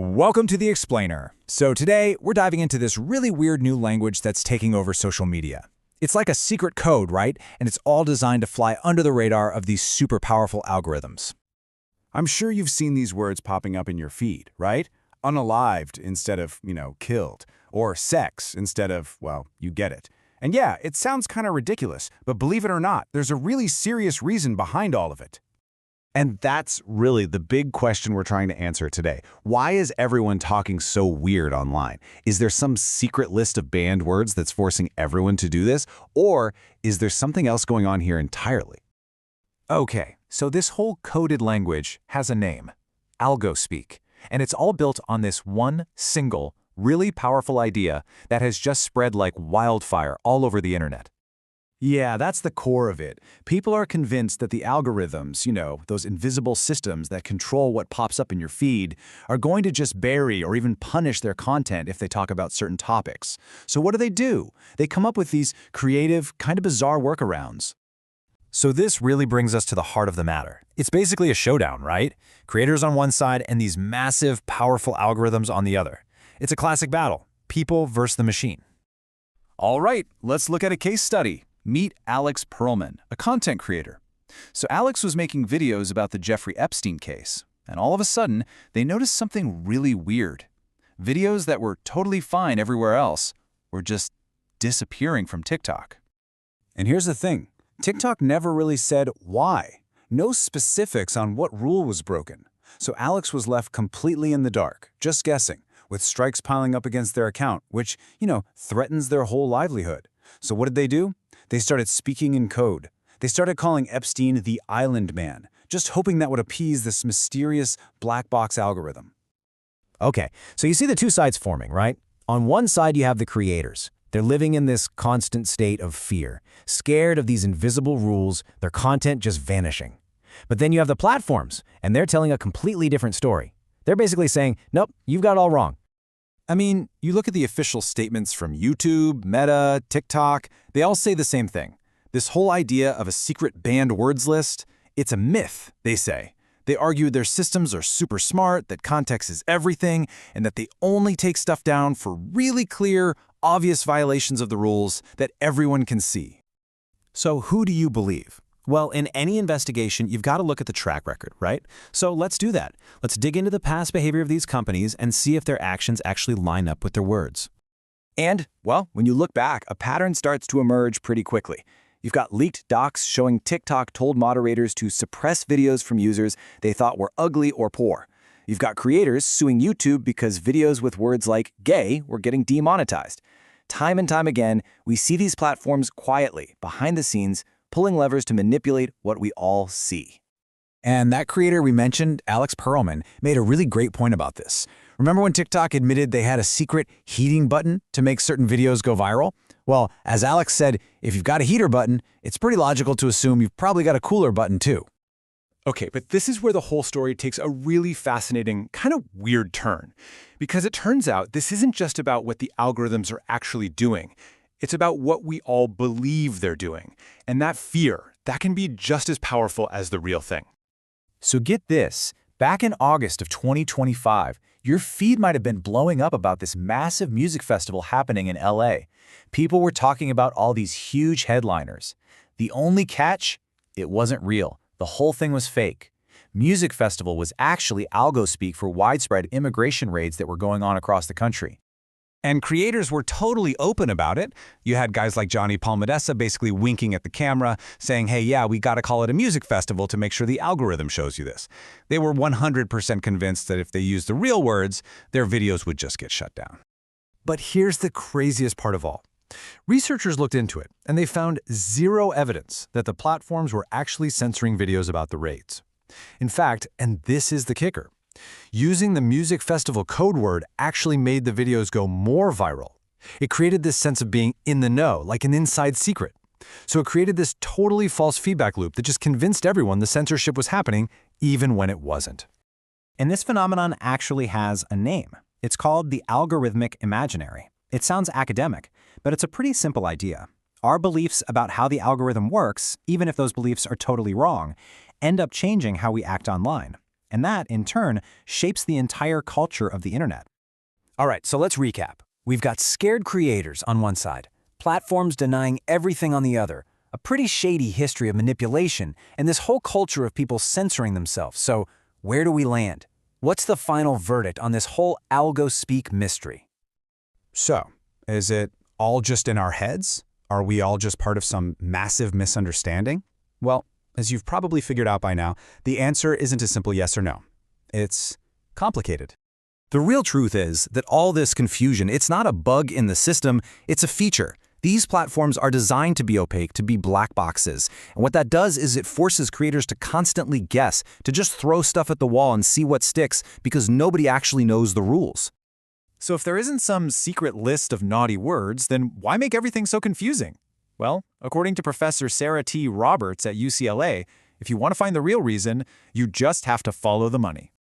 Welcome to The Explainer. So today, we're diving into this really weird new language that's taking over social media. It's like a secret code, right? And it's all designed to fly under the radar of these super powerful algorithms. I'm sure you've seen these words popping up in your feed, right? Unalived instead of, killed. Or sex instead of, well, you get it. And yeah, it sounds kind of ridiculous, but believe it or not, there's a really serious reason behind all of it. And that's really the big question we're trying to answer today. Why is everyone talking so weird online? Is there some secret list of banned words that's forcing everyone to do this? Or is there something else going on here entirely? Okay, so this whole coded language has a name, Algospeak, and it's all built on this one single, really powerful idea that has just spread like wildfire all over the internet. Yeah, that's the core of it. People are convinced that the algorithms, those invisible systems that control what pops up in your feed, are going to just bury or even punish their content if they talk about certain topics. So what do? They come up with these creative, kind of bizarre workarounds. So this really brings us to the heart of the matter. It's basically a showdown, right? Creators on one side and these massive, powerful algorithms on the other. It's a classic battle, people versus the machine. All right, let's look at a case study. Meet Alex Perlman, a content creator. So Alex was making videos about the Jeffrey Epstein case, and all of a sudden, they noticed something really weird. Videos that were totally fine everywhere else were just disappearing from TikTok. And here's the thing. TikTok never really said why. No specifics on what rule was broken. So Alex was left completely in the dark, just guessing, with strikes piling up against their account, which, threatens their whole livelihood. So what did they do? They started speaking in code. They started calling Epstein the Island Man, just hoping that would appease this mysterious black box algorithm. Okay, so you see the two sides forming, right? On one side, you have the creators. They're living in this constant state of fear, scared of these invisible rules, their content just vanishing. But then you have the platforms, and they're telling a completely different story. They're basically saying, nope, you've got it all wrong. I mean, you look at the official statements from YouTube, Meta, TikTok, they all say the same thing. This whole idea of a secret banned words list, it's a myth, they say. They argue their systems are super smart, that context is everything, and that they only take stuff down for really clear, obvious violations of the rules that everyone can see. So who do you believe? Well, in any investigation, you've got to look at the track record, right? So let's do that. Let's dig into the past behavior of these companies and see if their actions actually line up with their words. And, well, when you look back, a pattern starts to emerge pretty quickly. You've got leaked docs showing TikTok told moderators to suppress videos from users they thought were ugly or poor. You've got creators suing YouTube because videos with words like gay were getting demonetized. Time and time again, we see these platforms quietly, behind the scenes, pulling levers to manipulate what we all see. And that creator we mentioned, Alex Perlman, made a really great point about this. Remember when TikTok admitted they had a secret heating button to make certain videos go viral? Well, as Alex said, if you've got a heater button, it's pretty logical to assume you've probably got a cooler button too. Okay, but this is where the whole story takes a really fascinating, kind of weird turn. Because it turns out this isn't just about what the algorithms are actually doing. It's about what we all believe they're doing. And that fear, that can be just as powerful as the real thing. So get this, back in August of 2025, your feed might have been blowing up about this massive music festival happening in LA. People were talking about all these huge headliners. The only catch? It wasn't real. The whole thing was fake. Music festival was actually Algospeak for widespread immigration raids that were going on across the country. And creators were totally open about it. You had guys like Johnny Palmedessa basically winking at the camera, saying, hey, yeah, we got to call it a music festival to make sure the algorithm shows you this. They were 100% convinced that if they used the real words, their videos would just get shut down. But here's the craziest part of all. Researchers looked into it, and they found zero evidence that the platforms were actually censoring videos about the raids. In fact, and this is the kicker, using the music festival code word actually made the videos go more viral. It created this sense of being in the know, like an inside secret. So it created this totally false feedback loop that just convinced everyone the censorship was happening, even when it wasn't. And this phenomenon actually has a name. It's called the algorithmic imaginary. It sounds academic, but it's a pretty simple idea. Our beliefs about how the algorithm works, even if those beliefs are totally wrong, end up changing how we act online. And that, in turn, shapes the entire culture of the internet. All right, so let's recap. We've got scared creators on one side, platforms denying everything on the other, a pretty shady history of manipulation, and this whole culture of people censoring themselves. So where do we land? What's the final verdict on this whole Algospeak mystery? So, is it all just in our heads? Are we all just part of some massive misunderstanding? Well, as you've probably figured out by now, the answer isn't a simple yes or no. It's complicated. The real truth is that all this confusion, it's not a bug in the system, it's a feature. These platforms are designed to be opaque, to be black boxes. And what that does is it forces creators to constantly guess, to just throw stuff at the wall and see what sticks because nobody actually knows the rules. So if there isn't some secret list of naughty words, then why make everything so confusing? Well, according to Professor Sarah T. Roberts at UCLA, if you want to find the real reason, you just have to follow the money.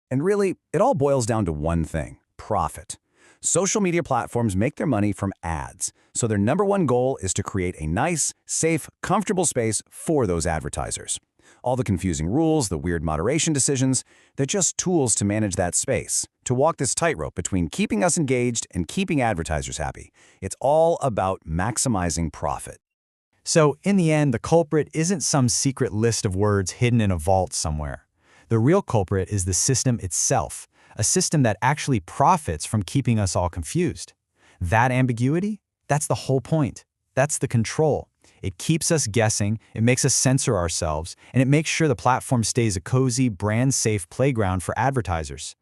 And really, it all boils down to one thing: profit. Social media platforms make their money from ads, so their number one goal is to create a nice, safe, comfortable space for those advertisers. All the confusing rules, the weird moderation decisions, they're just tools to manage that space, to walk this tightrope between keeping us engaged and keeping advertisers happy. It's all about maximizing profit. So, in the end, the culprit isn't some secret list of words hidden in a vault somewhere. The real culprit is the system itself, a system that actually profits from keeping us all confused. That ambiguity? That's the whole point. That's the control. It keeps us guessing, it makes us censor ourselves, and it makes sure the platform stays a cozy, brand-safe playground for advertisers.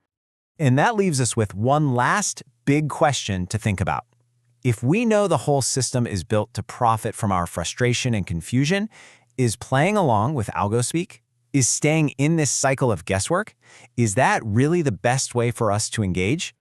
And that leaves us with one last big question to think about. If we know the whole system is built to profit from our frustration and confusion, is playing along with Algospeak? Is staying in this cycle of guesswork? Is that really the best way for us to engage?